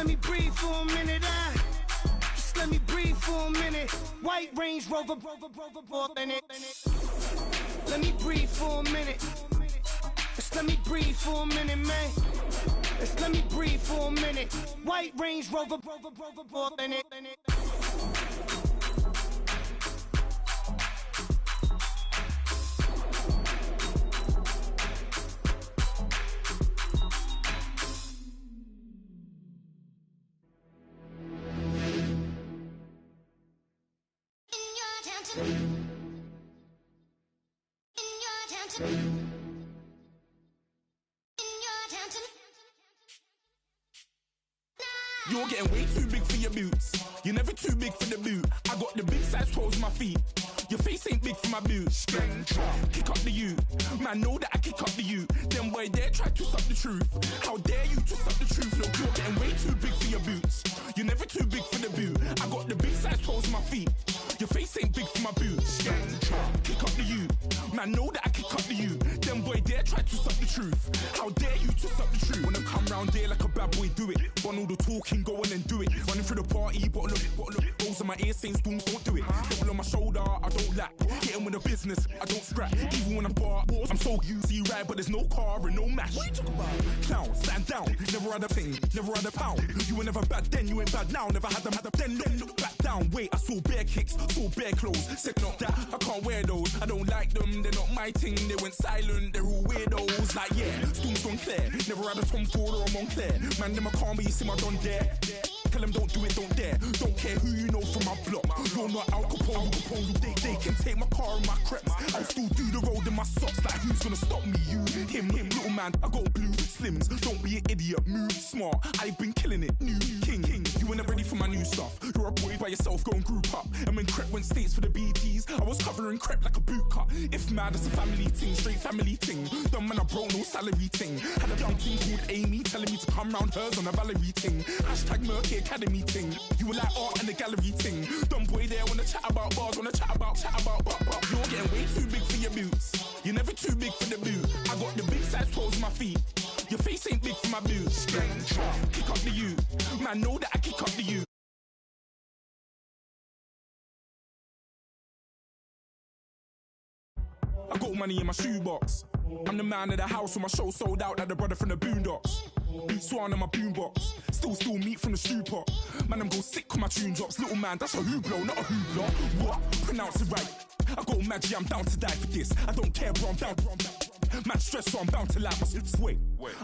me breathe for a minute, just let me breathe for a minute. White Range Rover, in it. Let me breathe for a minute. Just let me breathe for a minute, man. Just let me breathe for a minute. White Range Rover, in it. You're getting way too big for your boots. You're never too big for the boot. I got the big size toes on my feet. Your face ain't big for my boots. Kick up the you. Man, know that I kick up the you. Them boy dare try to twist up the truth. How dare you twist up the truth? Look, you're getting way too big for your boots. You're never too big for the boot. I got the big size toes on my feet. Your face ain't big for my boots. Kick up the you. Man, know that I kick up the you. Them boy dare try to twist up the truth. How dare you twist up the truth? When I come round there like a bad boy, do it. Want all the talking, go on and do it. Running through the party, bottle of it. Rose in my ear saying storms, don't do it. Double on my shoulder, I don't lack. Hitting with the business, I don't scrap. Even when I'm bar, I'm so easy ride, but there's no car and no mash. What you talking about? Clown, stand down. Never had a thing, never had a pound. You were never bad then, you ain't bad now. Never had them, then look back down. Wait, I saw bare kicks, saw bare clothes. Said not that, I can't wear those. I don't like them, they're not my thing. They went silent, they're all weirdos. Like yeah, storms don't clear. Never had a Tom Ford or a Montclair. Man, them I can't, but you see my don dare. Tell them don't do it, don't dare. Don't care who you know from my block. You're not Al Capone. They can take my car and my creps. I'll still do the road in my socks. Like who's gonna stop me? You, him, little man. I got blue slims. Don't be an idiot. Move smart. I've been killing it. New king. You ain't ready for my new stuff. You're a boy by yourself. Go and group up. And when Crep went states for the BTs, I was covering Crep like a boot cut. If mad, it's a family thing. Straight family thing. Dumb man, I broke no salary thing. Had a young thing called Amy telling me to come round hers on a Valerie thing. Hashtag Murky Academy thing. You were like art and the gallery thing. Dumb boy there wanna chat about bars, wanna chat about. You're getting way too big for your boots. You're never too big for the boot. I got the big size toes on my feet. Your face ain't big for my boots. Kick up the you. Man, know that I kick up the you. I got money in my shoebox. I'm the man of the house when my show sold out like the brother from the Boondocks. Beat Swan in my boombox. Still meat from the stew pot. Man, I'm go sick when my tune drops. Little man, that's a hooplo, not a hoopla. What? Pronounce it right. I got magic, I'm down to die for this. I don't care, bro, I'm down. Man stressed, so I'm bound to like my slips. Wait,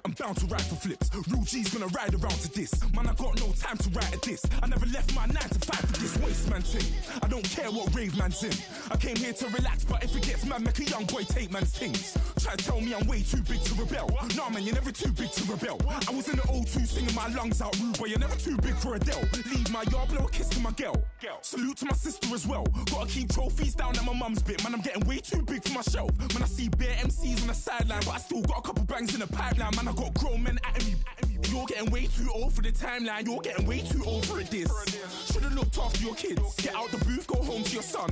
I'm bound to ride for flips. Real G's gonna ride around to this. Man, I got no time to write at this. I never left my 9 to 5 for this waste man thing. I don't care what rave man's in. I came here to relax, but if it gets mad, make a young boy take man's things. Try to tell me I'm way too big to rebel. Nah, man, you're never too big to rebel. I was in the O2 singing my lungs out rude, but you're never too big for Adele. Leave my yard, blow a kiss to my girl. Salute to my sister as well. Gotta keep trophies down at my mum's bit. Man, I'm getting way too big for my shelf. Man, I see bare MCs on the sideline, but I still got a couple bangs in the pipeline. Man, I got grown men at me. You're getting way too old for the timeline. You're getting way too old for a diss. Should've looked after your kids. Get out the booth, go home to your son.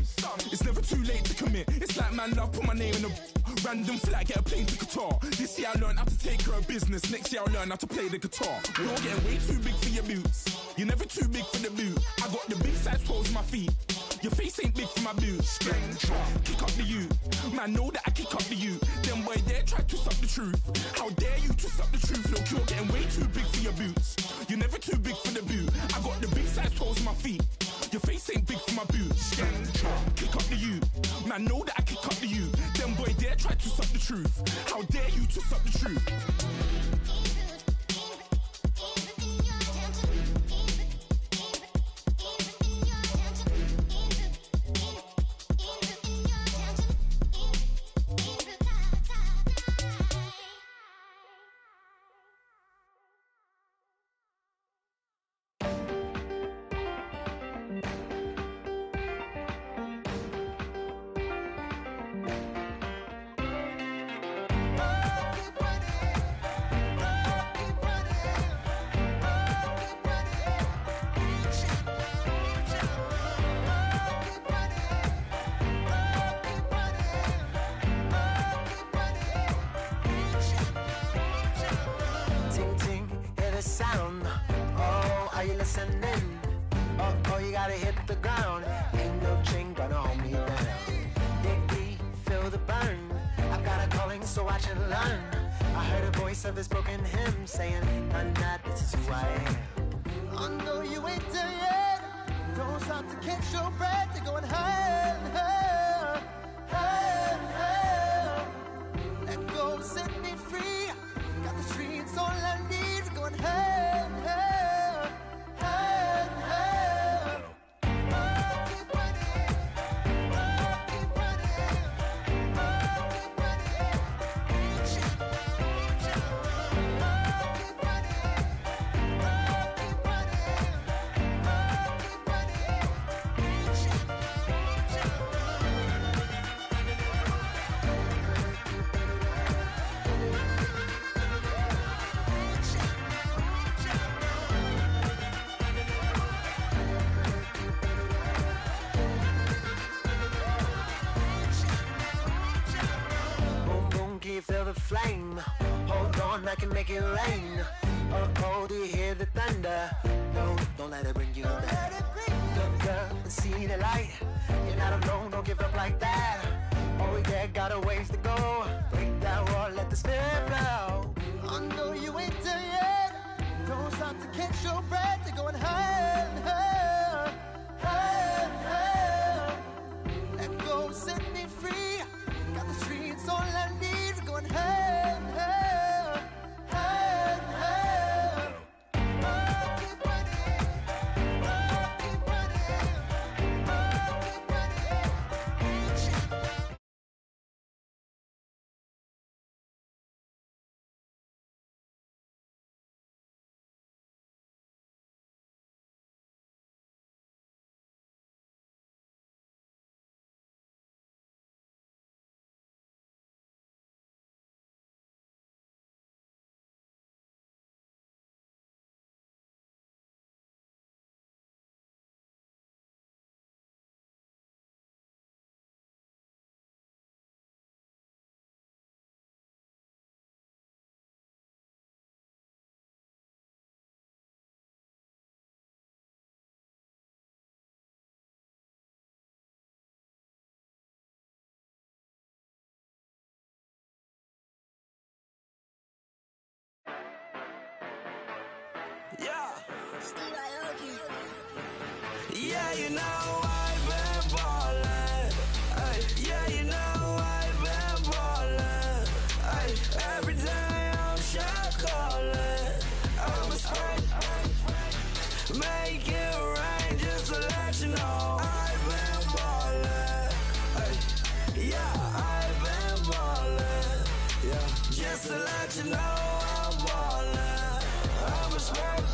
It's never too late to commit. It's like man love, put my name in a random flight, get a plane to Qatar. This year I learned how to take care of business. Next year I'll learn how to play the guitar. You're getting way too big for your boots. You're never too big for the boot. I got the big size toes on my feet. Your face ain't big for my boots. Kick up the you. Man, know that I kick up the you. Them boy dare try to twist up the truth. How dare you twist up the truth? Look, you're getting way too big for your boots. You're never too big for the boot. I got the big size toes on my feet. Your face ain't big for my boots. Kick up the you. Man, know that I kick up the you. Them boy dare try to twist up the truth. How dare you twist up the truth? Ting ting, hear the sound. Oh, Are you listening? Oh, you gotta hit the ground. Ain't no chain gonna hold me down. Dig deep, feel the burn. I've got a calling, so I should learn. I heard a voice of this broken hymn saying, "I'm not, this is who I am." I know you ain't there yet. Don't stop to catch your breath. You're going higher and higher, higher and higher. Let go, set me free. Got the streets all I need. We're going higher and higher, higher and higher. Oh, keep running. Oh, keep running. Oh, keep running. Reach out, reach out. Oh, keep running. Oh, keep running. Oh, keep running. Reach out, reach out. Boom, boom, can you feel the flame? Hold on, I can make it rain. Oh, do you hear the thunder? No, don't let it bring you down. Look up and see the light. You're not alone, don't give up like that. Oh yeah, got a ways to go. Break that wall, let the spirit flow. I know you ain't there yet. Don't stop to catch your breath. You're going higher and higher, higher and higher. Let go, set me free. Got the streets all I need. We're going higher and higher, higher and higher. Oh, keep running. Oh, keep running. Oh, keep running. Reach out. Yeah. Yeah, you know I've been ballin'. Ay, yeah, you know I've been ballin'. Ay, every day I'm shot callin'. I'm a spring. Make it rain just to let you know I've been ballin'. Ay, yeah, I've been ballin'. Yeah, just to let you know I'm ballin'. I'm a spring.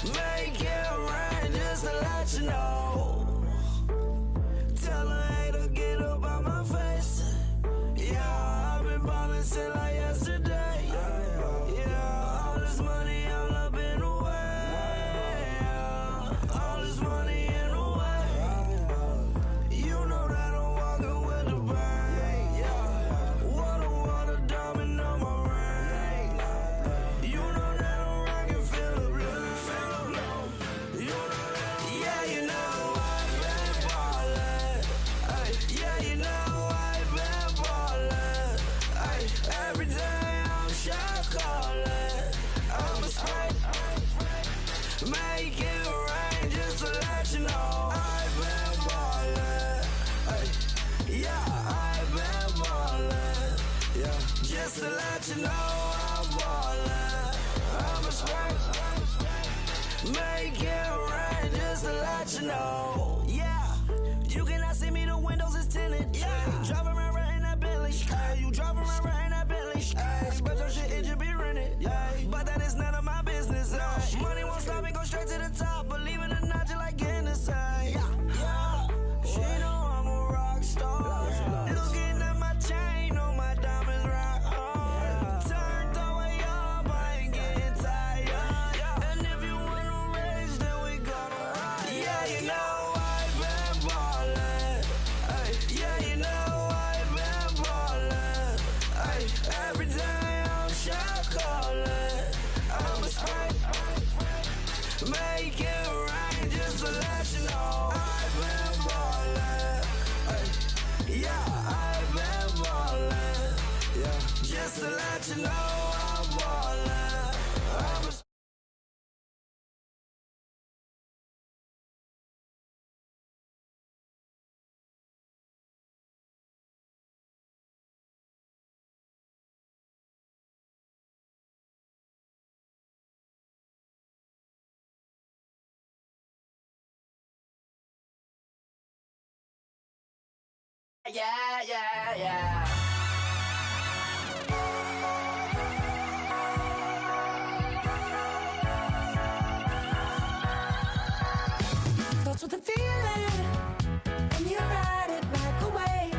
Make it rain just to let you know. Tell a hater get up out my face. Yeah, I've been ballin' since like yesterday. Yeah, all this money all up in the way. All this money in the way. You know that I'm walking with the bang. Water, diamond on my ring. You know that I'm rockin', feel the blue. You know that, yeah, you know I've been ballin'. Ay, yeah, you know I've been ballin'. Ay, every day I'm shot callin'. I'm a spray. Make it rain just to let you know I've been ballin'. Ay, yeah, I've been ballin'. Yeah, just to let you know I'm ballin'. I'm a spray. Make it rain just to let you know. Yeah, you cannot see me, the windows is tinted. Yeah, drive around right in that Bentley. Ay, you drive around right in that Bentley. Ay, but your shit, it just be rented. Yeah, but that is none of my business. Ay. Money won't stop me, go straight to the top. Believe it or not, you like getting the same. Yeah, she know I'm a rock star. Looking at my chain, on my diamonds rock hard. Turned the way up, I ain't getting tired. And if you wanna race, then we gonna ride. Yeah, you know I've been ballin'. Ay, yeah, you know I've been ballin'. Ay, every day I'm shot callin'. I'm a just to let you know I'm ballin'. Yeah, yeah, yeah. That's what the feeling, and you ride it back away.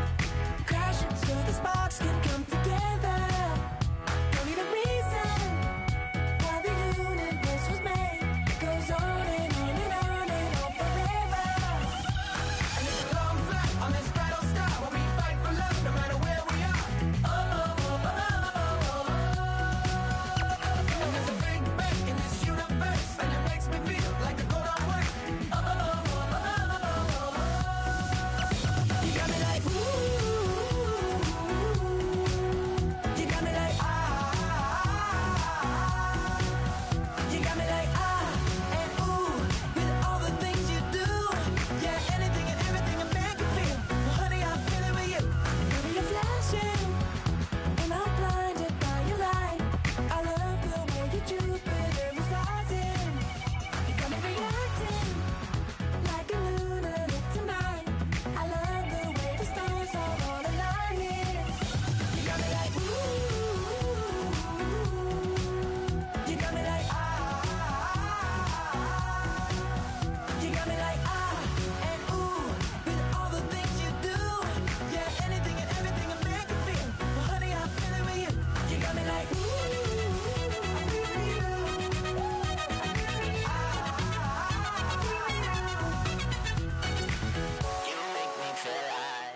Crashing so the sparks can come together. Don't need a reason why the universe was made. It goes on and on and on and on forever. And it's a long flight on this battle star where we fight for love no matter where we are. Oh, oh, oh, oh, oh. And there's a big bang in this universe, and it makes me feel like the go don't work. Oh, oh, oh. You got me like, ooh. You got me like, you got me like, and ooh. With all the things you do. Yeah, anything and everything a man can feel. Well, honey, I'm feeling with you. Baby, you're flashing, and I'm blinded by your light. I love the way you Jupiter is rising. You got me reacting like a lunatic tonight. I love the way the stars are all aligning. You got me like, ooh. You got me like, you got me like, and ooh. With all the things you do. Yeah, anything and everything a man can feel. Well, honey, I'm feeling with you. You got me like, ooh. I'm feeling you. You make me feel like.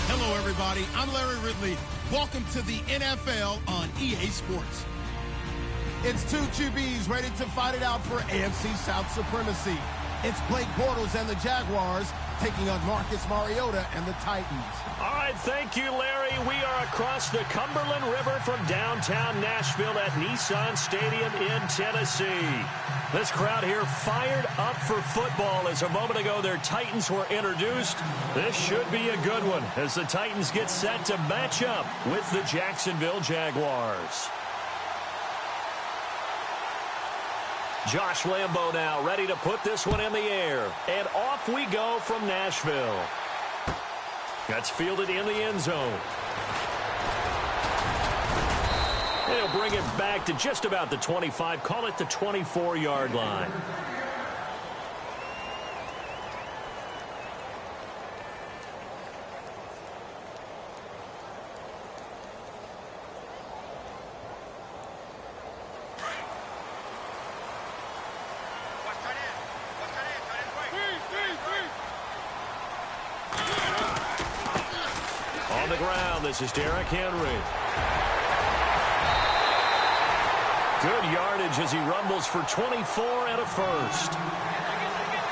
Hello, everybody. I'm Larry Ridley. Welcome to the NFL on EA Sports. It's two QBs ready to fight it out for AFC South supremacy. It's Blake Bortles and the Jaguars taking on Marcus Mariota and the Titans. All right, thank you, Larry. We are across the Cumberland River from downtown Nashville at Nissan Stadium in Tennessee. This crowd here fired up for football as a moment ago their Titans were introduced. This should be a good one as the Titans get set to match up with the Jacksonville Jaguars. Josh Lambo now ready to put this one in the air. And off we go from Nashville. That's fielded in the end zone. They'll bring it back to just about the 25, call it the 24-yard line. On the ground, this is Derrick Henry. Good yardage as he rumbles for 24 and a first.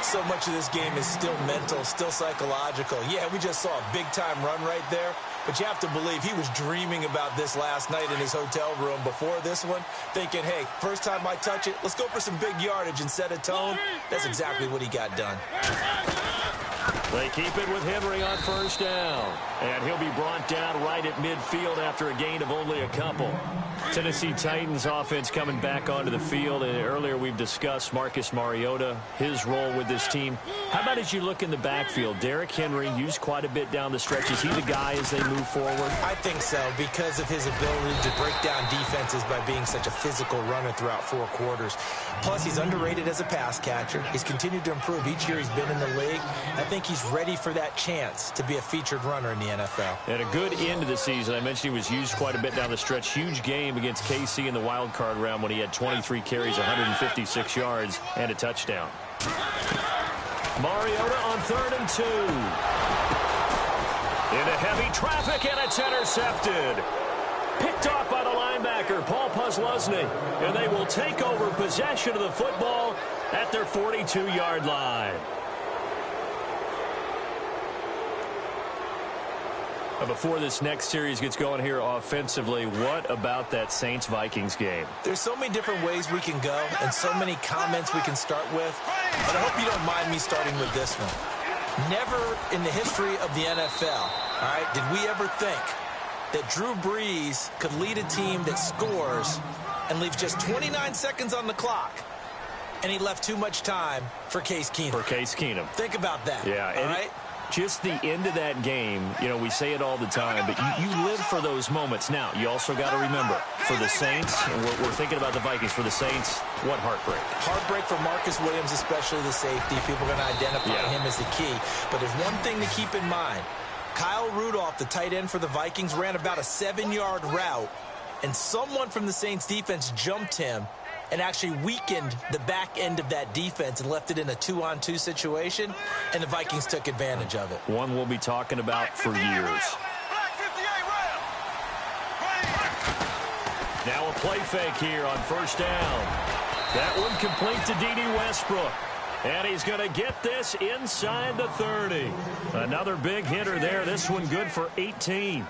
So much of this game is still mental, still psychological. Yeah, we just saw a big-time run right there, but you have to believe he was dreaming about this last night in his hotel room before this one, thinking, hey, first time I touch it, let's go for some big yardage and set a tone. That's exactly what he got done. They keep it with Henry on first down. And he'll be brought down right at midfield after a gain of only a couple. Tennessee Titans offense coming back onto the field. And earlier we've discussed Marcus Mariota, his role with this team. How about as you look in the backfield? Derrick Henry used quite a bit down the stretch. Is he the guy as they move forward? I think so, because of his ability to break down defenses by being such a physical runner throughout 4 quarters. Plus, he's underrated as a pass catcher. He's continued to improve each year he's been in the league. I think he's ready for that chance to be a featured runner in the NFL. And a good end to the season. I mentioned he was used quite a bit down the stretch. Huge game against KC in the wild card round when he had 23 carries, 156 yards, and a touchdown. Mariota on 3rd and 2. Into heavy traffic, and it's intercepted. Picked off by the linebacker, Paul Posluszny. And they will take over possession of the football at their 42-yard line. Before this next series gets going here offensively, what about that Saints-Vikings game? There's so many different ways we can go and so many comments we can start with, but I hope you don't mind me starting with this one. Never in the history of the NFL, all right, did we ever think that Drew Brees could lead a team that scores and leaves just 29 seconds on the clock, and he left too much time for Case Keenum. Think about that, all right? Just the end of that game, you know, we say it all the time, but you live for those moments. Now, you also got to remember, for the Saints, and we're thinking about the Vikings, for the Saints, what heartbreak. Heartbreak for Marcus Williams, especially the safety. People are going to identify him as the key. But there's one thing to keep in mind. Kyle Rudolph, the tight end for the Vikings, ran about a 7-yard route, and someone from the Saints defense jumped him and actually weakened the back end of that defense and left it in a 2-on-2 situation, and the Vikings took advantage of it. One we'll be talking about for years. Now a play fake here on first down. That one complete to D.D. Westbrook. And he's going to get this inside the 30. Another big hitter there. This one good for 18.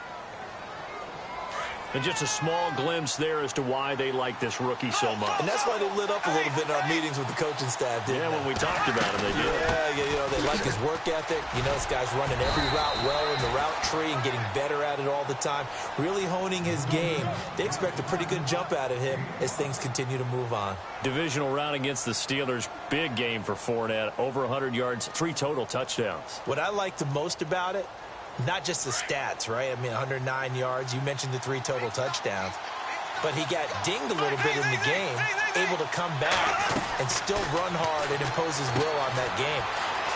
And just a small glimpse there as to why they like this rookie so much. And that's why they lit up a little bit in our meetings with the coaching staff, didn't they? When we talked about him, they did. Yeah, you know, they like his work ethic. You know, this guy's running every route well in the route tree and getting better at it all the time, really honing his game. They expect a pretty good jump out of him as things continue to move on. Divisional round against the Steelers. Big game for Fournette. Over 100 yards, 3 total touchdowns. What I like the most about it, not just the stats, right? I mean, 109 yards. You mentioned the 3 total touchdowns. But he got dinged a little bit in the game, able to come back and still run hard and impose his will on that game.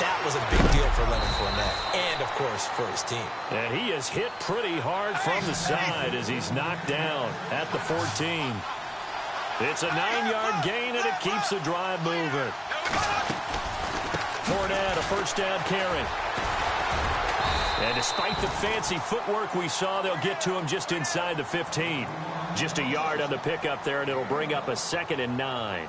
That was a big deal for Leonard Fournette and, of course, for his team. And he is hit pretty hard from the side as he's knocked down at the 14. It's a 9-yard gain, and it keeps the drive moving. Fournette, a first down carry. And despite the fancy footwork we saw, they'll get to him just inside the 15. Just a yard on the pickup there, and it'll bring up a 2nd and 9.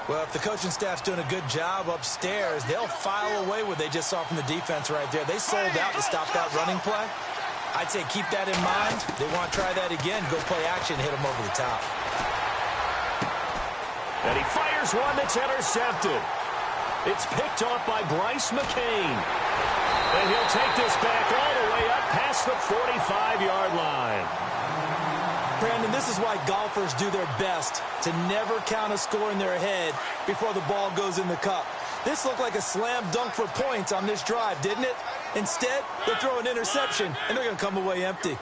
Well, if the coaching staff's doing a good job upstairs, they'll file away what they just saw from the defense right there. They sold out to stop that running play. I'd say keep that in mind. They want to try that again. Go play action, hit them over the top. And he fires one that's intercepted. It's picked off by Bryce McCain. And he'll take this back all the way up past the 45-yard line. Brandon, this is why golfers do their best to never count a score in their head before the ball goes in the cup. This looked like a slam dunk for points on this drive, didn't it? Instead, they'll throw an interception, and they're going to come away empty.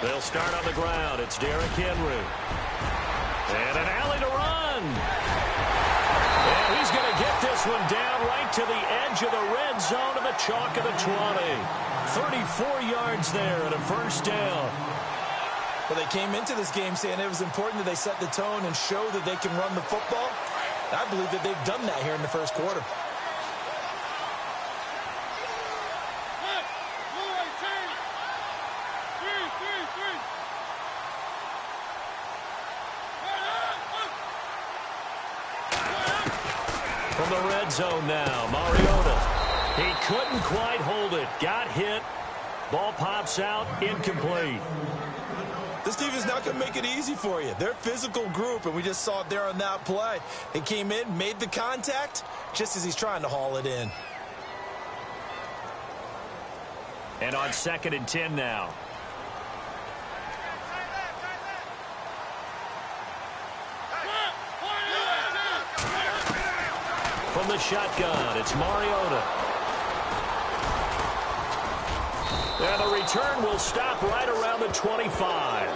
They'll start on the ground. It's Derrick Henry. And an alley to run. And he's going to get this one down right to the edge of the red zone of the chalk of the 20. 34 yards there and a first down. Well, they came into this game saying it was important that they set the tone and show that they can run the football. I believe that they've done that here in the first quarter. From the red zone now, Mariota. He couldn't quite hold it. Got hit. Ball pops out. Incomplete. This team is not going to make it easy for you. They're a physical group, and we just saw it there on that play. They came in, made the contact, just as he's trying to haul it in. And on 2nd and 10 now. From the shotgun, it's Mariota. And the return will stop right around the 25.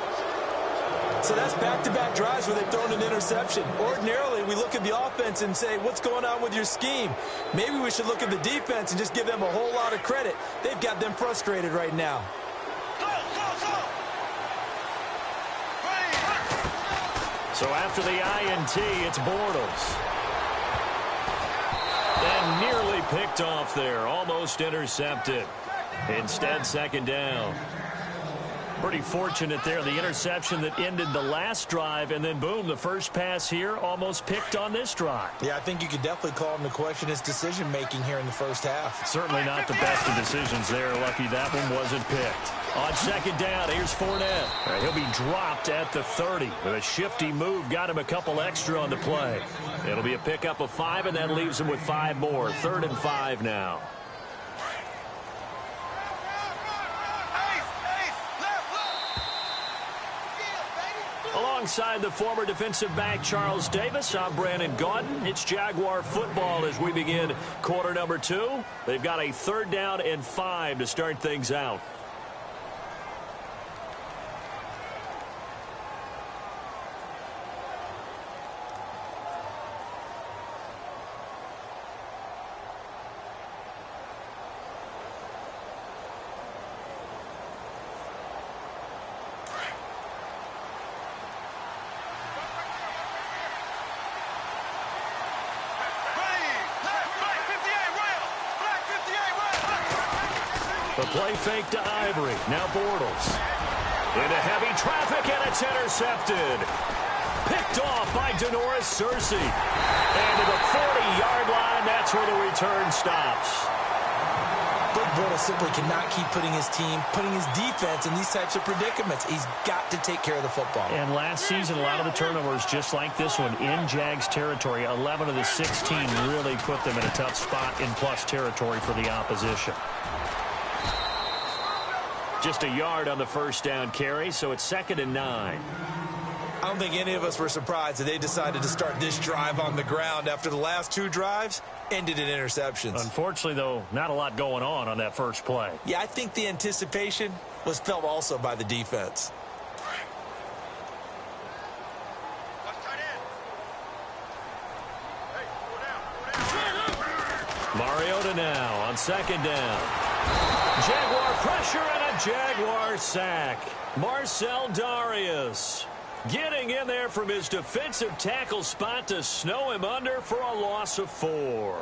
So that's back-to-back drives where they've thrown an interception. Ordinarily, we look at the offense and say, what's going on with your scheme? Maybe we should look at the defense and just give them a whole lot of credit. They've got them frustrated right now. So after the INT, it's Bortles. And nearly picked off there. Almost intercepted. Instead, 2nd down. Pretty fortunate there. The interception that ended the last drive, and then, boom, the first pass here almost picked on this drive. Yeah, I think you could definitely call him to question his decision-making here in the first half. Certainly not the best of decisions there. Lucky that one wasn't picked. On second down, here's Fournette. He'll be dropped at the 30. With a shifty move, got him a couple extra on the play. It'll be a pickup of 5, and that leaves him with 5 more. 3rd and 5 now. Alongside the former defensive back Charles Davis, I'm Brandon Gaudin. It's Jaguar football as we begin quarter number 2. They've got a 3rd down and 5 to start things out. The play fake to Ivory. Now Bortles. Into heavy traffic, and it's intercepted. Picked off by Denoris Searcy. And to the 40-yard line, that's where the return stops. Blake Bortles simply cannot keep putting his team, putting his defense in these types of predicaments. He's got to take care of the football. And last season, a lot of the turnovers, just like this one, in Jags territory. 11 of the 16 really put them in a tough spot in plus territory for the opposition. Just a yard on the first down carry, so it's 2nd and 9. I don't think any of us were surprised that they decided to start this drive on the ground after the last 2 drives ended in interceptions. Unfortunately, though, not a lot going on that first play. Yeah, I think the anticipation was felt also by the defense. Mariota now on 2nd down. Jaguar pressure and a Jaguar sack. Marcel Darius getting in there from his defensive tackle spot to snow him under for a loss of 4.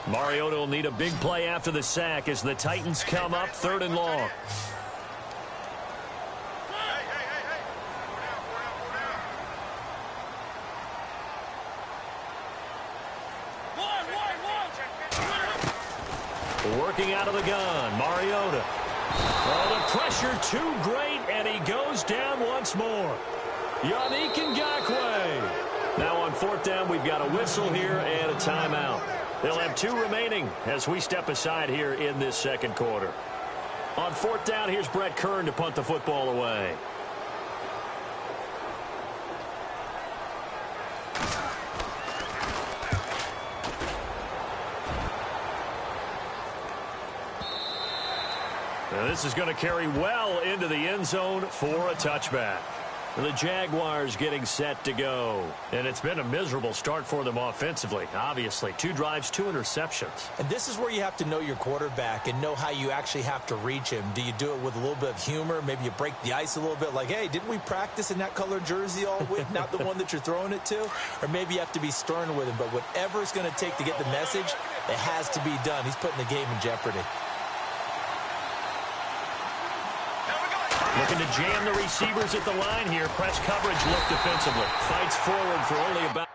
Mariota will need a big play after the sack as the Titans come up 3rd and long. Working out of the gun, Mariota. Oh, the pressure too great, and he goes down once more. Yannick Ngakoue. Now on 4th down, we've got a whistle here and a timeout. They'll have 2 remaining as we step aside here in this 2nd quarter. On 4th down, here's Brett Kern to punt the football away. Now this is going to carry well into the end zone for a touchback. The Jaguars getting set to go. And it's been a miserable start for them offensively, obviously. 2 drives, 2 interceptions. And this is where you have to know your quarterback and know how you actually have to reach him. Do you do it with a little bit of humor? Maybe you break the ice a little bit like, hey, didn't we practice in that color jersey all week? Not the one that you're throwing it to? Or maybe you have to be stern with him. But whatever it's going to take to get the message, it has to be done. He's putting the game in jeopardy. Looking to jam the receivers at the line here. Press coverage look defensively. Fights forward for only about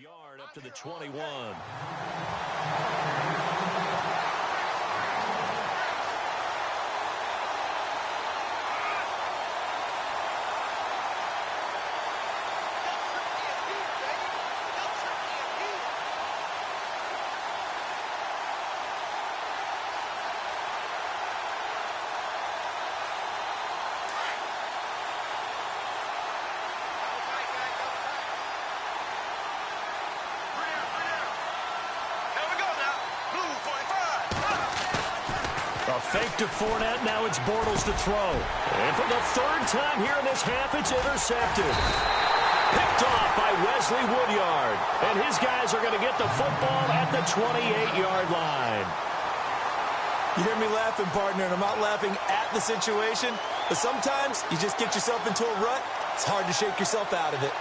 Yard up to the 21. A fake to Fournette. Now it's Bortles to throw. And for the third time here in this half, it's intercepted. Picked off by Wesley Woodyard. And his guys are going to get the football at the 28-yard line. You hear me laughing, partner, and I'm not laughing at the situation. But sometimes you just get yourself into a rut. It's hard to shake yourself out of it.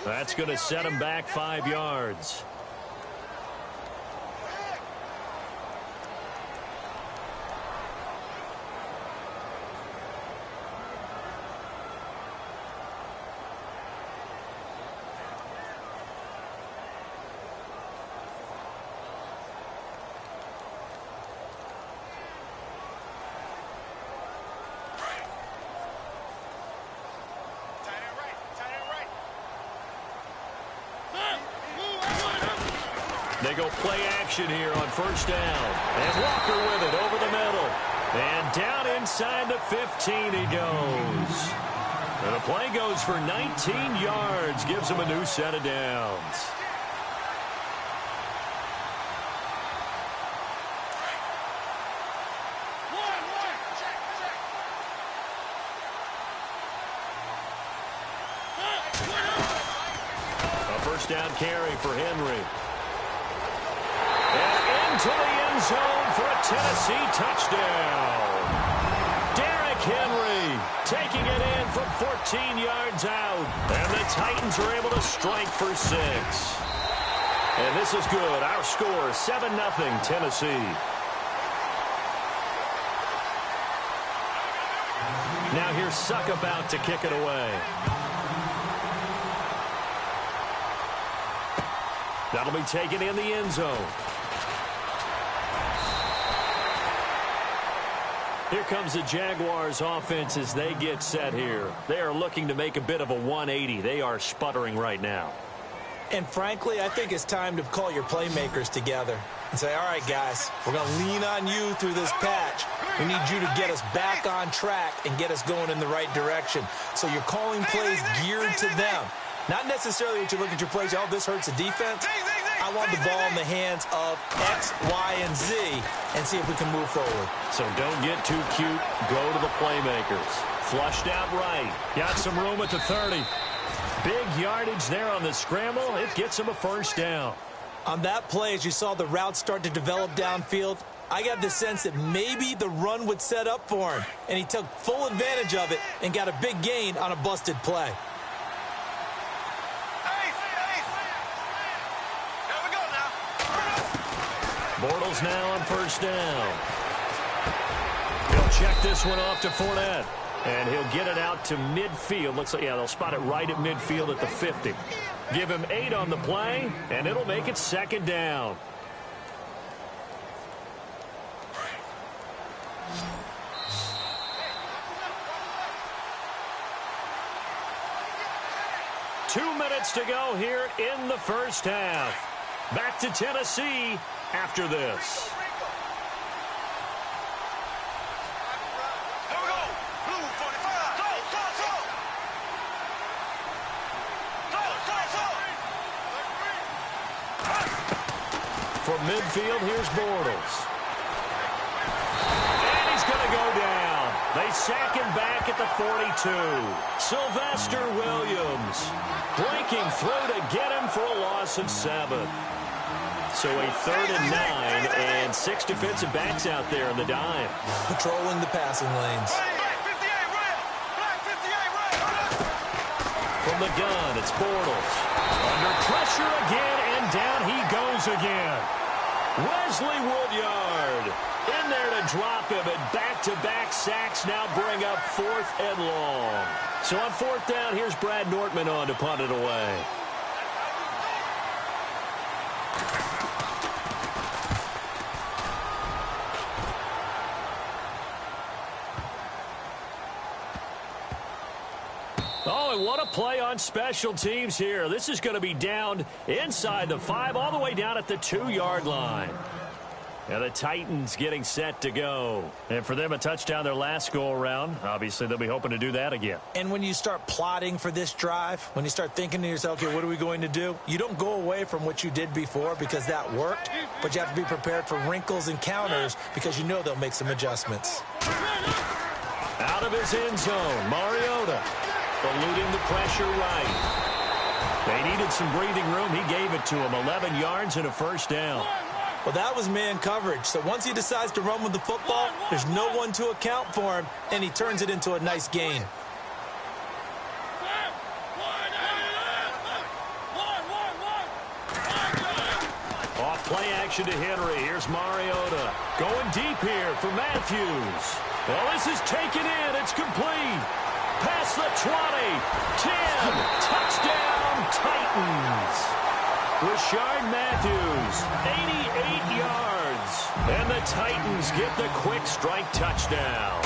That's going to set him back 5 yards. They go play action here on first down. And Walker with it over the middle. And down inside the 15 he goes. And the play goes for 19 yards. Gives him a new set of downs. A first down carry for Henry. To the end zone for a Tennessee touchdown. Derrick Henry taking it in from 14 yards out. And the Titans are able to strike for 6. And this is good. Our score, 7-0 Tennessee. Now here's Suck about to kick it away. That'll be taken in the end zone. Here comes the Jaguars offense as they get set here. They are looking to make a bit of a 180. They are sputtering right now. And frankly, I think it's time to call your playmakers together and say, all right, guys, we're going to lean on you through this patch. We need you to get us back on track and get us going in the right direction. So you're calling plays geared to them. Not necessarily what you look at your plays, oh, this hurts the defense. I want the ball in the hands of X, Y, and Z and see if we can move forward. So don't get too cute. Go to the playmakers. Flushed out right. Got some room at the 30. Big yardage there on the scramble. It gets him a first down. On that play, as you saw the route start to develop downfield, I got the sense that maybe the run would set up for him. And he took full advantage of it and got a big gain on a busted play. Bortles now on first down. He'll check this one off to Fournette. And he'll get it out to midfield. Looks like, yeah, they'll spot it right at midfield at the 50. Give him 8 on the play, and it'll make it second down. Two minutes to go here in the first half. Back to Tennessee after this. From midfield, here's Bortles. And he's going to go down. They sack him back at the 42. Sylvester Williams. breaking through to get him for a loss of 7. So a 3rd and 9, and 6 defensive backs out there in the dime. Patrolling the passing lanes. From the gun, it's Bortles. Under pressure again, and down he goes again. Wesley Woodyard in there to drop him, and back-to-back sacks now bring up 4th and long. So on 4th down, here's Brad Nortman on to punt it away. Oh, and what a play on special teams here. This is going to be down inside the 5, all the way down at the 2-yard line. And the Titans getting set to go. And for them, a touchdown their last go-around. Obviously, they'll be hoping to do that again. And when you start plotting for this drive, when you start thinking to yourself, okay, what are we going to do? You don't go away from what you did before because that worked, but you have to be prepared for wrinkles and counters because you know they'll make some adjustments. Out of his end zone, Mariota eluding the pressure right. They needed some breathing room. He gave it to him. 11 yards and a 1st down. Well, that was man coverage. So once he decides to run with the football, there's no one to account for him, and he turns it into a nice gain. Off play action to Henry. Here's Mariota. Going deep here for Matthews. Well, this is taken in. It's complete. Past the 20. 10. Touchdown, Titans. Rashard Matthews, 88 yards. And the Titans get the quick strike touchdown.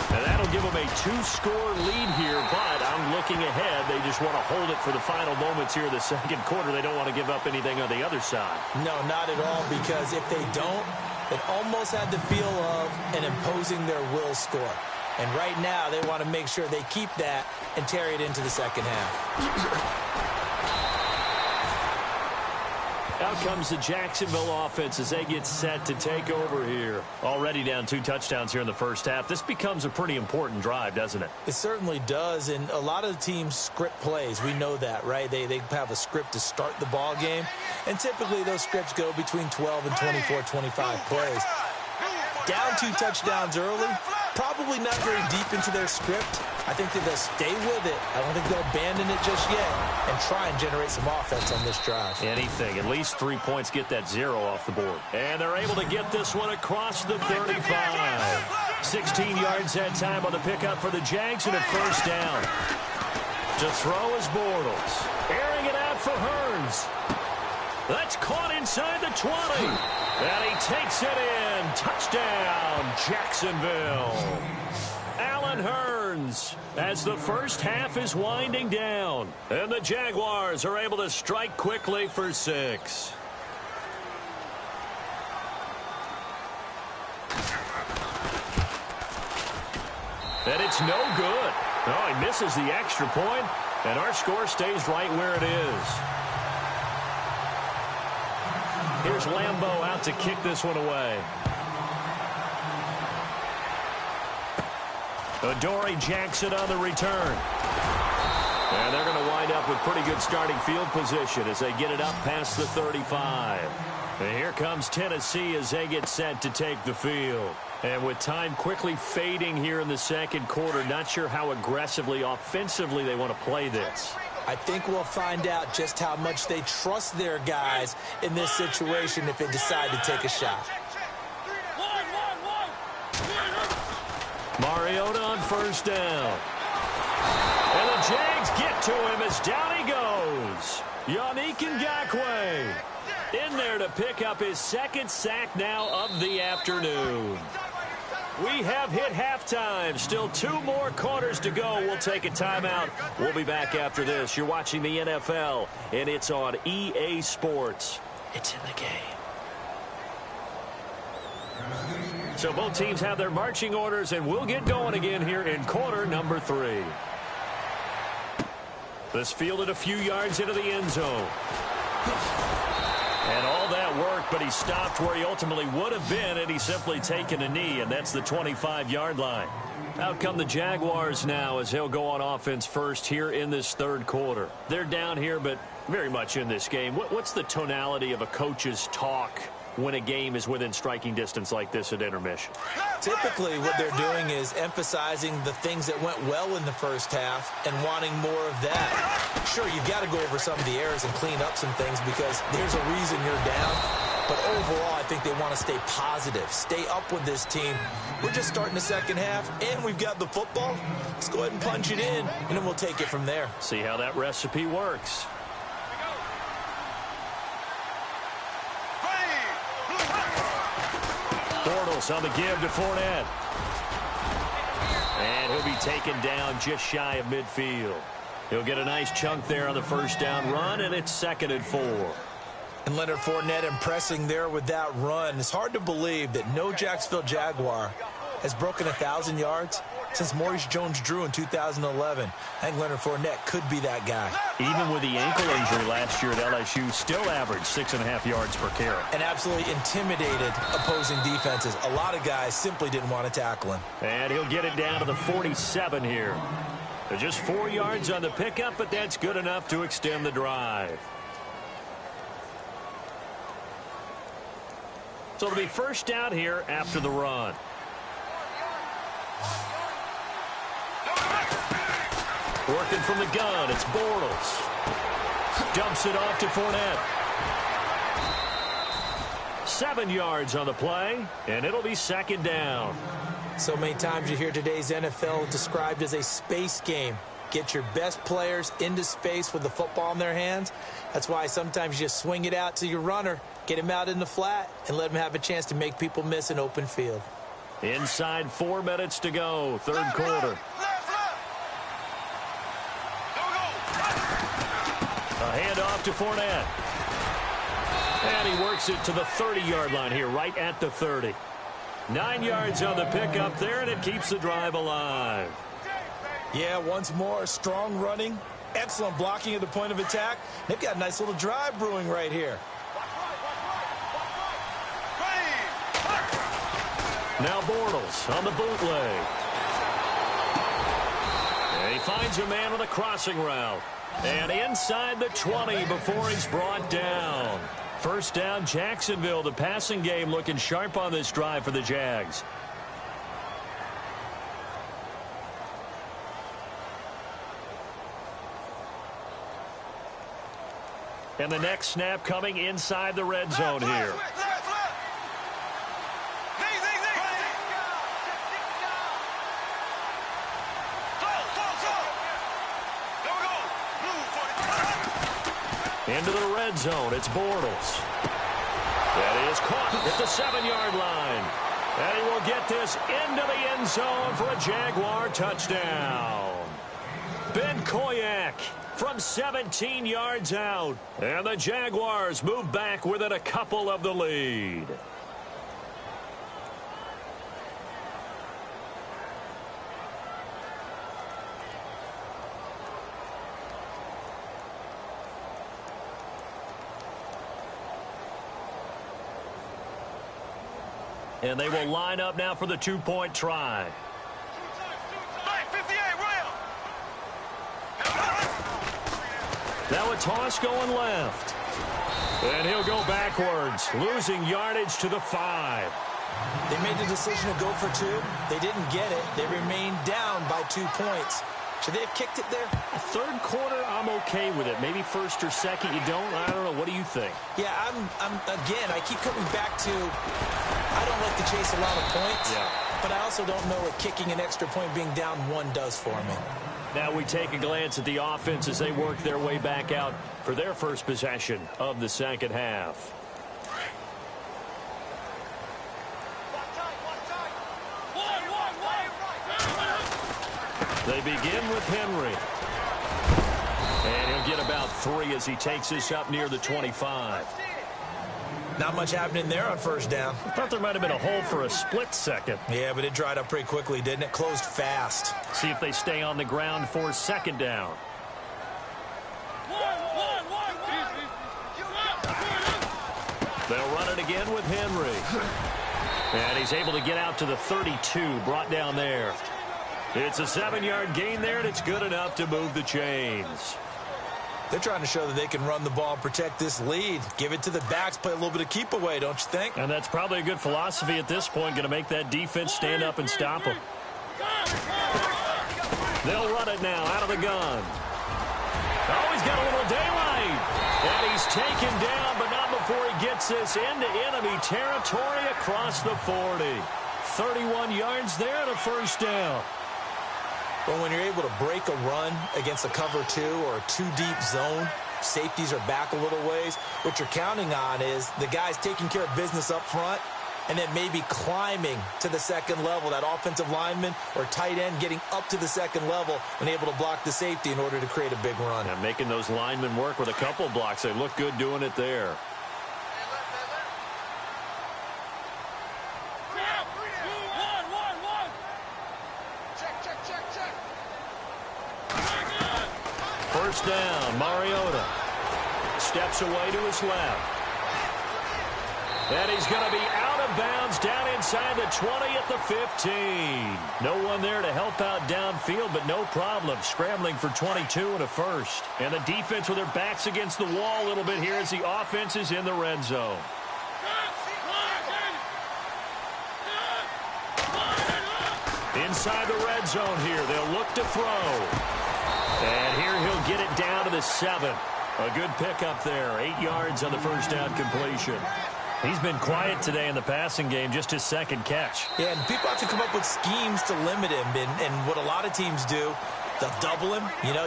And that'll give them a 2-score lead here, but I'm looking ahead. They just want to hold it for the final moments here in the 2nd quarter. They don't want to give up anything on the other side. No, not at all, because if they don't, it almost had the feel of an imposing their will score. And right now, they want to make sure they keep that and carry it into the 2nd half. Out comes the Jacksonville offense as they get set to take over here. Already down 2 touchdowns here in the 1st half. This becomes a pretty important drive, doesn't it? It certainly does, and a lot of the teams script plays. We know that, right? They have a script to start the ball game, and typically those scripts go between 12 and 24, 25 plays. Down 2 touchdowns early, probably not very deep into their script. I think that they'll stay with it. I don't think they'll abandon it just yet and try and generate some offense on this drive. Anything. At least 3 points, get that 0 off the board. And they're able to get this one across the 35. 16 yards that time on the pickup for the Jags and a 1st down. To throw is Bortles. Airing it out for Hearns. That's caught inside the 20. And he takes it in. Touchdown, Jacksonville. Allen Hearns as the 1st half is winding down. And the Jaguars are able to strike quickly for 6. And it's no good. Oh, he misses the extra point, and our score stays right where it is. Here's Lambeau out to kick this one away. Adoree Jackson on the return. And they're going to wind up with pretty good starting field position as they get it up past the 35. And here comes Tennessee as they get set to take the field. And with time quickly fading here in the 2nd quarter, not sure how aggressively, offensively they want to play this. I think we'll find out just how much they trust their guys in this situation if they decide to take a shot. Mariota on 1st down. And the Jags get to him as down he goes. Yannick Ngakoue in there to pick up his 2nd sack now of the afternoon. We have hit halftime. Still 2 more quarters to go. We'll take a timeout. We'll be back after this. You're watching the NFL, and it's on EA Sports. It's in the game. So both teams have their marching orders, and we'll get going again here in quarter number 3. This fielded a few yards into the end zone. And all that work, but he stopped where he ultimately would have been had he simply taken a knee, and that's the 25-yard line. Out come the Jaguars now as they'll go on offense first here in this third quarter. They're down here, but very much in this game. What's the tonality of a coach's talk when a game is within striking distance like this at intermission? Typically, what they're doing is emphasizing the things that went well in the first half and wanting more of that. Sure, you've got to go over some of the errors and clean up some things because there's a reason you're down. But overall, I think they want to stay positive, stay up with this team. We're just starting the second half, and we've got the football. Let's go ahead and punch it in, and then we'll take it from there. See how that recipe works. Bortles on the give to Fournette. And he'll be taken down just shy of midfield. He'll get a nice chunk there on the first down run, and it's 2nd and 4. And Leonard Fournette impressing there with that run. It's hard to believe that no Jacksonville Jaguar has broken 1,000 yards since Maurice Jones-Drew in 2011. I think Leonard Fournette could be that guy. Even with the ankle injury last year at LSU, still averaged 6.5 yards per carry. And absolutely intimidated opposing defenses. A lot of guys simply didn't want to tackle him. And he'll get it down to the 47 here. They're just 4 yards on the pickup, but that's good enough to extend the drive. So it'll be first down here after the run. Working from the gun, it's Bortles. Dumps it off to Fournette. 7 yards on the play, and it'll be 2nd down. So many times you hear today's NFL described as a space game. Get your best players into space with the football in their hands. That's why sometimes you just swing it out to your runner, get him out in the flat, and let him have a chance to make people miss an open field. Inside 4 minutes to go, third quarter. A handoff to Fournette. And he works it to the 30-yard line here, right at the 30. 9 yards on the pickup there, and it keeps the drive alive. Yeah, once more, strong running, excellent blocking at the point of attack. They've got a nice little drive brewing right here. Now Bortles on the bootleg. And he finds a man with a crossing route. And inside the 20 before he's brought down. First down, Jacksonville. The passing game looking sharp on this drive for the Jags. And the next snap coming inside the red zone here. Into the red zone, it's Bortles. That is caught at the 7-yard line. And he will get this into the end zone for a Jaguar touchdown. Ben Koyak from 17 yards out. And the Jaguars move back within a couple of the lead. And they will line up now for the 2-point try. Now a toss going left. And he'll go backwards, losing yardage to the 5. They made the decision to go for 2. They didn't get it. They remained down by 2 points. Should they have kicked it there? Third quarter, I'm okay with it. Maybe first or second, you don't. I don't know. What do you think? Yeah, again, I keep coming back to I don't like to chase a lot of points. Yeah. But I also don't know what kicking an extra point being down 1 does for me. Now we take a glance at the offense as they work their way back out for their first possession of the second half. They begin with Henry. And he'll get about 3 as he takes this up near the 25. Not much happening there on first down. I thought there might have been a hole for a split second. Yeah, but it dried up pretty quickly, didn't it? Closed fast. See if they stay on the ground for second down. They'll run it again with Henry. And he's able to get out to the 32, brought down there. It's a 7-yard gain there, and it's good enough to move the chains. They're trying to show that they can run the ball and protect this lead. Give it to the backs, play a little bit of keep away, don't you think? And that's probably a good philosophy at this point, going to make that defense stand up and stop them. They'll run it now out of the gun. Oh, he's got a little daylight. And he's taken down, but not before he gets this into enemy territory across the 40. 31 yards there and a first down. Well, when you're able to break a run against a cover 2 or a 2-deep zone, safeties are back a little ways. What you're counting on is the guys taking care of business up front and then maybe climbing to the second level, that offensive lineman or tight end getting up to the second level and able to block the safety in order to create a big run. And making those linemen work with a couple blocks. They look good doing it there. First down, Mariota steps away to his left. And he's going to be out of bounds down inside the 20 at the 15. No one there to help out downfield, but no problem. Scrambling for 22 and a first. And the defense with their backs against the wall a little bit here as the offense is in the red zone. Inside the red zone here, they'll look to throw. And here he'll get it down to the 7. A good pickup there. 8 yards on the first down completion. He's been quiet today in the passing game, just his second catch. Yeah, and people have to come up with schemes to limit him. And what a lot of teams do, they'll double him,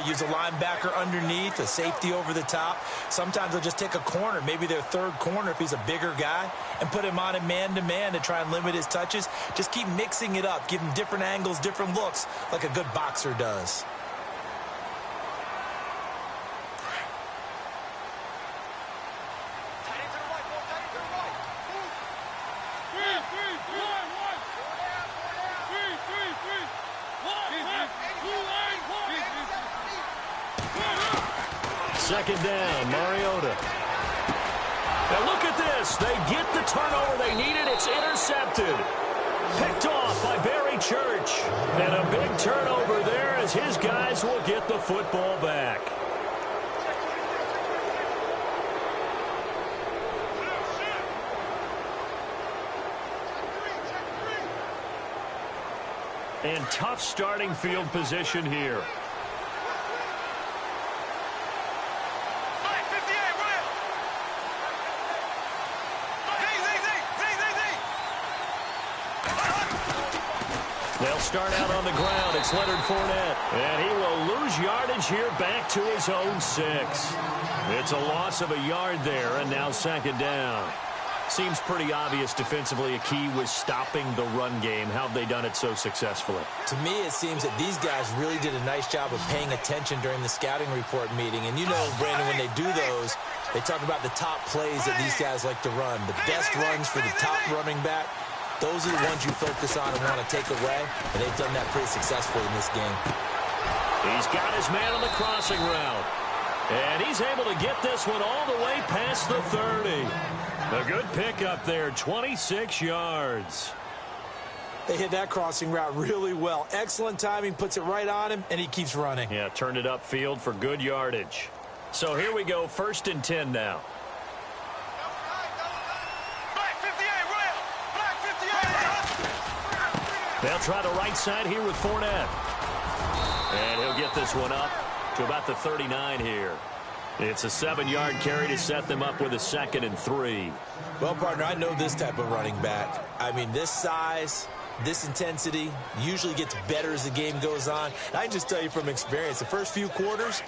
use a linebacker underneath, a safety over the top. Sometimes they'll just take a corner, maybe their third corner if he's a bigger guy, and put him on a man-to-man to try and limit his touches. Just keep mixing it up, give him different angles, different looks, like a good boxer does. Second down, Mariota. Now look at this. They get the turnover they needed. It's intercepted. Picked off by Barry Church. And a big turnover there as his guys will get the football back. And tough starting field position here. They'll start out on the ground. It's Leonard Fournette. And he will lose yardage here back to his own 6. It's a loss of a yard there, and now second down. Seems pretty obvious defensively a key was stopping the run game. How have they done it so successfully? To me, it seems that these guys really did a nice job of paying attention during the scouting report meeting. And Brandon, when they do those, they talk about the top plays that these guys like to run. The best runs for the top running back. Those are the ones you focus on and want to take away, and they've done that pretty successfully in this game. He's got his man on the crossing route, and he's able to get this one all the way past the 30. A good pickup there, 26 yards. They hit that crossing route really well. Excellent timing, puts it right on him, and he keeps running. Yeah, turned it upfield for good yardage. So here we go, 1st and 10 now. They'll try the right side here with Fournette. And he'll get this one up to about the 39 here. It's a 7-yard carry to set them up with a 2nd and 3. Well, partner, I know this type of running back. I mean, this size, this intensity usually gets better as the game goes on. And I can just tell you from experience, the first few quarters,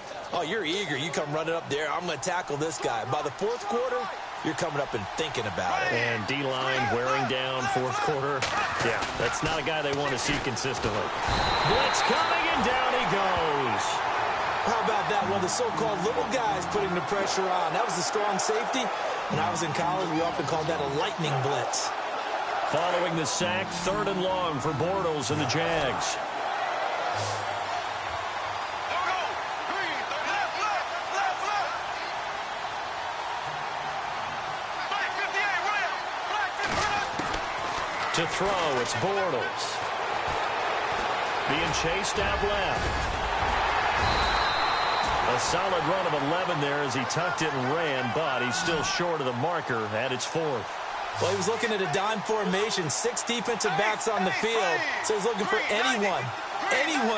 you're eager. You come running up there, I'm going to tackle this guy. By the 4th quarter, you're coming up and thinking about it. And D-line wearing down 4th quarter. Yeah, that's not a guy they want to see consistently. Blitz coming, and down he goes. How about that? One of the so-called little guys putting the pressure on. That was a strong safety. When I was in college, we often called that a lightning blitz. Following the sack, 3rd and long for Bortles and the Jags. To throw, it's Bortles. being chased out left. A solid run of 11 there as he tucked it and ran, but he's still short of the marker at its 4th. Well, he was looking at a dime formation, 6 defensive backs on the field, so he's looking for anyone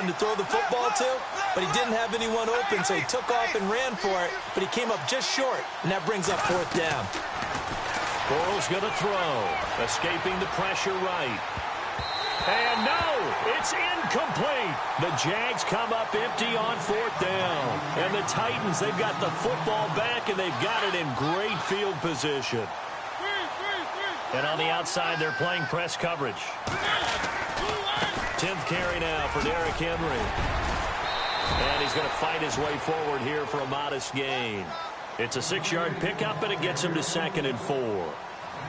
to throw the football to, but he didn't have anyone open, so he took off and ran for it, but he came up just short, and that brings up 4th down. Bortles going to throw, escaping the pressure right. And no, it's incomplete. The Jags come up empty on 4th down. And the Titans, they've got the football back, and they've got it in great field position. And on the outside, they're playing press coverage. 10th carry now for Derrick Henry. And he's going to fight his way forward here for a modest gain. It's a 6-yard pickup, and it gets him to 2nd and 4.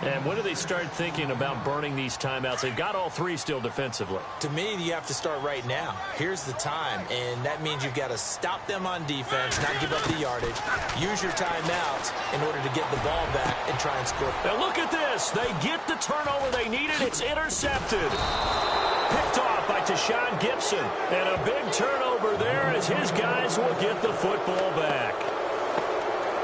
And when do they start thinking about burning these timeouts? They've got all 3 still defensively. To me, you have to start right now. Here's the time, and that means you've got to stop them on defense, not give up the yardage, use your timeouts in order to get the ball back and try and score. Now look at this. They get the turnover they needed. It's intercepted. Picked off by Tashawn Gibson. And a big turnover there as his guys will get the football back.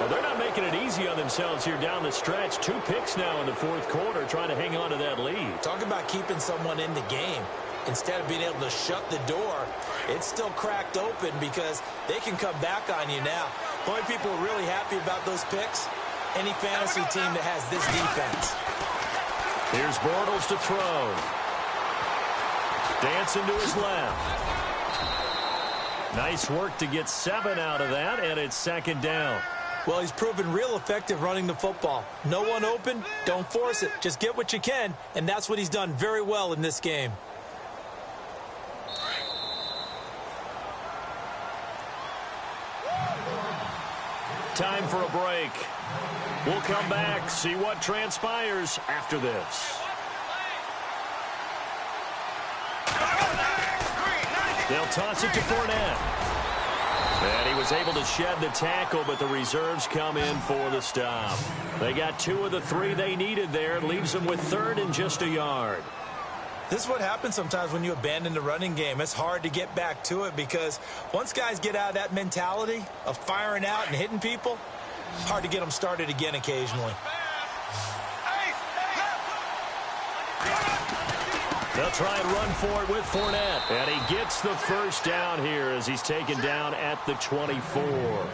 Well, they're not making it easy on themselves here down the stretch. 2 picks now in the 4th quarter, trying to hang on to that lead. Talk about keeping someone in the game. Instead of being able to shut the door, it's still cracked open because they can come back on you now. The only people are really happy about those picks, any fantasy team that has this defense. Here's Bortles to throw. Dancing to his left. Nice work to get 7 out of that, and it's 2nd down. Well, he's proven real effective running the football. No one open, don't force it. Just get what you can, and that's what he's done very well in this game. Time for a break. We'll come back, see what transpires after this. They'll toss it to Fournette. And he was able to shed the tackle, but the reserves come in for the stop. They got 2 of the 3 they needed there. Leaves them with 3rd and just a yard. This is what happens sometimes when you abandon the running game. It's hard to get back to it because once guys get out of that mentality of firing out and hitting people, it's hard to get them started again occasionally. They'll try and run for it with Fournette. And he gets the 1st down here as he's taken down at the 24.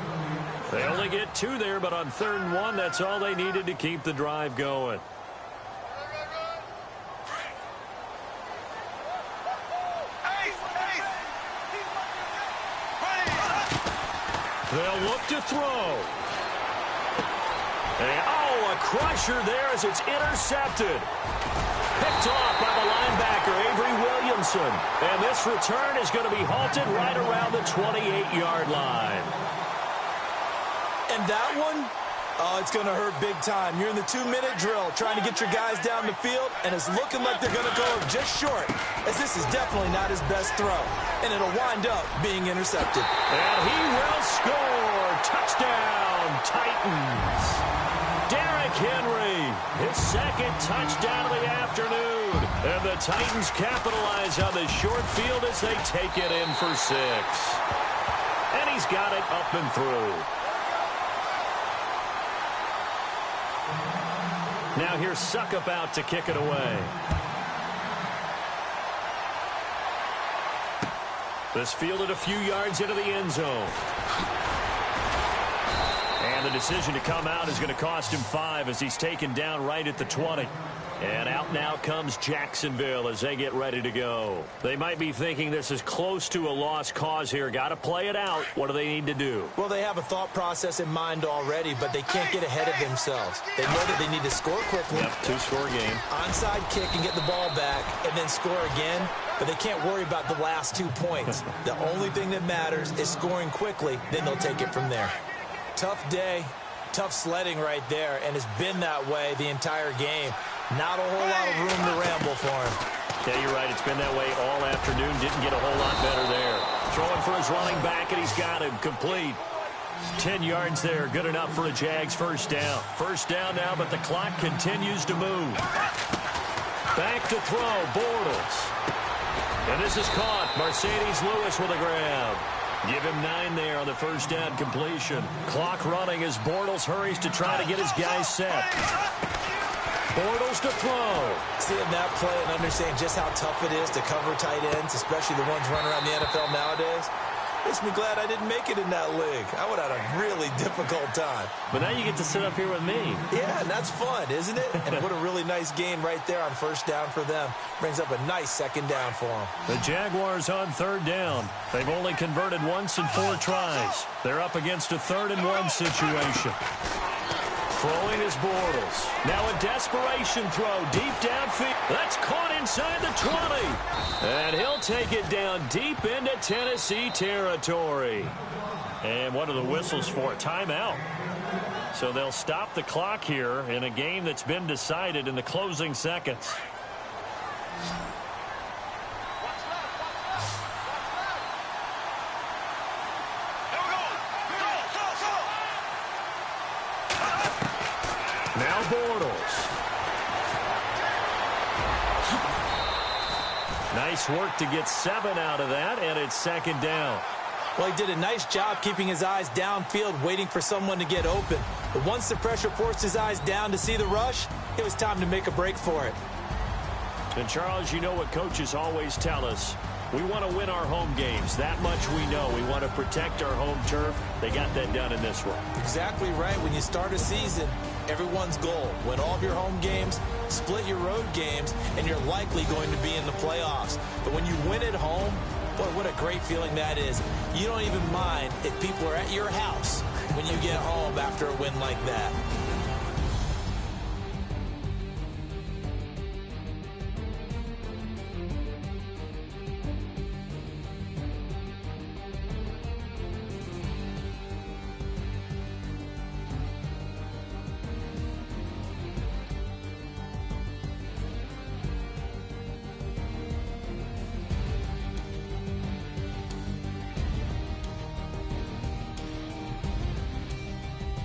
They only get 2 there, but on 3rd and 1, that's all they needed to keep the drive going. They'll look to throw. And, a crusher there as it's intercepted. Picked off by the linebacker, Avery Williamson. And this return is going to be halted right around the 28-yard line. And that one, it's going to hurt big time. You're in the 2-minute drill trying to get your guys down the field, and it's looking like they're going to go just short, as this is definitely not his best throw. And it'll wind up being intercepted. And he will score. Touchdown, Titans. Derrick Henry, his 2nd touchdown of the afternoon. And the Titans capitalize on the short field as they take it in for 6. And he's got it up and through. Now here's Suckup out to kick it away. This fielded a few yards into the end zone. And the decision to come out is going to cost him 5 as he's taken down right at the 20. And out now comes Jacksonville as they get ready to go. They might be thinking this is close to a lost cause here. Got to play it out. What do they need to do? Well, they have a thought process in mind already, but they can't get ahead of themselves. They know that they need to score quickly. Yep, 2-score game. Onside kick and get the ball back and then score again. But they can't worry about the last 2 points. The only thing that matters is scoring quickly. Then they'll take it from there. Tough day, tough sledding right there, and it's been that way the entire game. Not a whole lot of room to ramble for him. Yeah, you're right. It's been that way all afternoon. Didn't get a whole lot better there. Throwing for his running back, and he's got him complete. 10 yards there, good enough for a Jags 1st down. 1st down now, but the clock continues to move. Back to throw, Bortles. And this is caught. Mercedes Lewis with a grab. Give him 9 there on the first down completion. Clock running as Bortles hurries to try to get his guys set. Bortles to throw. Seeing that play and understanding just how tough it is to cover tight ends, especially the ones running around the NFL nowadays, makes me glad I didn't make it in that league. I would have had a really difficult time. But now you get to sit up here with me. Yeah, and that's fun, isn't it? And what a really nice gain right there on first down for them. Brings up a nice second down for them. The Jaguars on third down. They've only converted once in 4 tries. They're up against a 3rd-and-1 situation. Throwing is Bortles. Now a desperation throw deep downfield. That's caught inside the 20. And he'll take it down deep into Tennessee territory. And what are the whistles for? Timeout. So they'll stop the clock here in a game that's been decided in the closing seconds. Now Bortles. Nice work to get 7 out of that, and it's second down. Well, he did a nice job keeping his eyes downfield, waiting for someone to get open. But once the pressure forced his eyes down to see the rush, it was time to make a break for it. And, Charles, you know what coaches always tell us. We want to win our home games. That much we know. We want to protect our home turf. They got that done in this one. Exactly right. When you start a season, everyone's goal: win all of your home games, split your road games, and you're likely going to be in the playoffs. But when you win at home, boy, what a great feeling that is. You don't even mind if people are at your house when you get home after a win like that.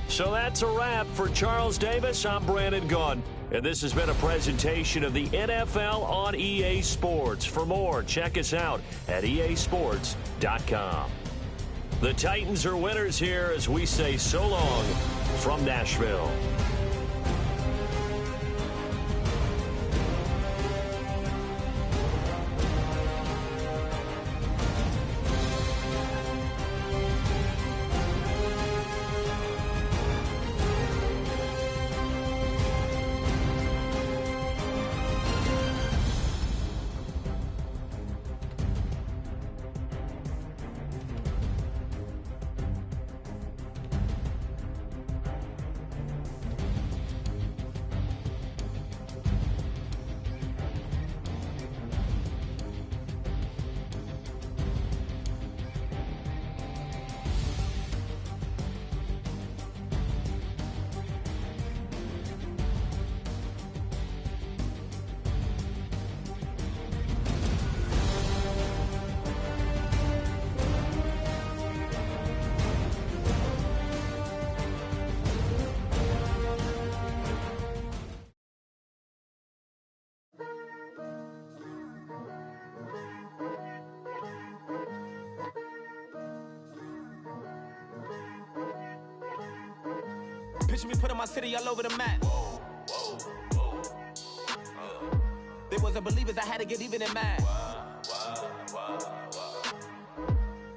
So that's a wrap for Charles Davis. I'm Brandon Gaudin, and this has been a presentation of the NFL on EA Sports. For more, check us out at easports.com. The Titans are winners here as we say so long from Nashville. Picture me putting my city all over the map. They wasn't believers, I had to get even in mad.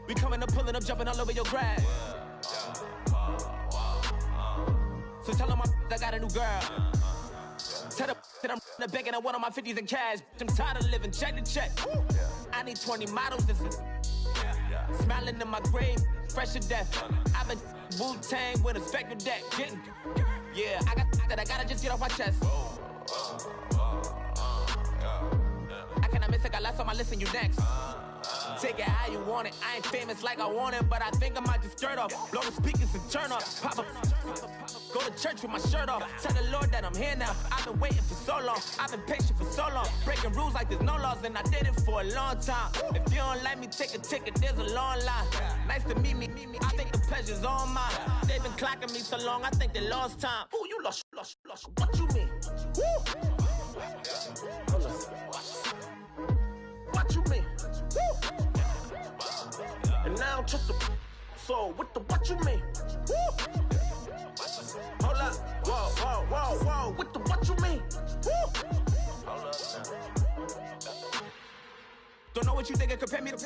We coming up, pulling up, jumping all over your grass. So tell them I got a new girl. Tell them that I'm in the bank and I want on my 50s in cash. I'm tired of living check to check. I need 20 models, this is smiling in my grave, fresh to death. I've been Wu-Tang with a spectral deck. Getting, yeah, I gotta just get off my chest. I cannot miss it, got lots on my list and you next. Take it how you want it. I ain't famous like I want it, but I think I might just skirt off. Blow the speakers and turn up. Pop up. Go to church with my shirt off. Tell the Lord that I'm here now. I've been waiting for so long. I've been patient for so long. Breaking rules like there's no laws, and I did it for a long time. If you don't like me, take a ticket. There's a long line. Nice to meet me. I think the pleasure's all mine. They've been clocking me so long, I think they lost time. Ooh, you lost. What you mean? Woo! What you mean? so what you mean? Woo! Hold up, whoa, what you mean? Woo! Hold up now. Don't know what you think it compare me to.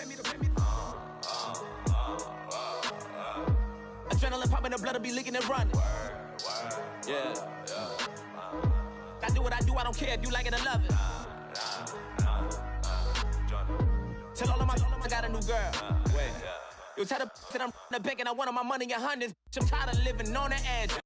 Adrenaline popping, the blood will be leaking and running. Yeah. I do what I do, I don't care if you like it or love it. Tell all of my I got a new girl. Wait. You tell the that I'm the bank and I want all my money in hundreds. I'm tired of living on the edge.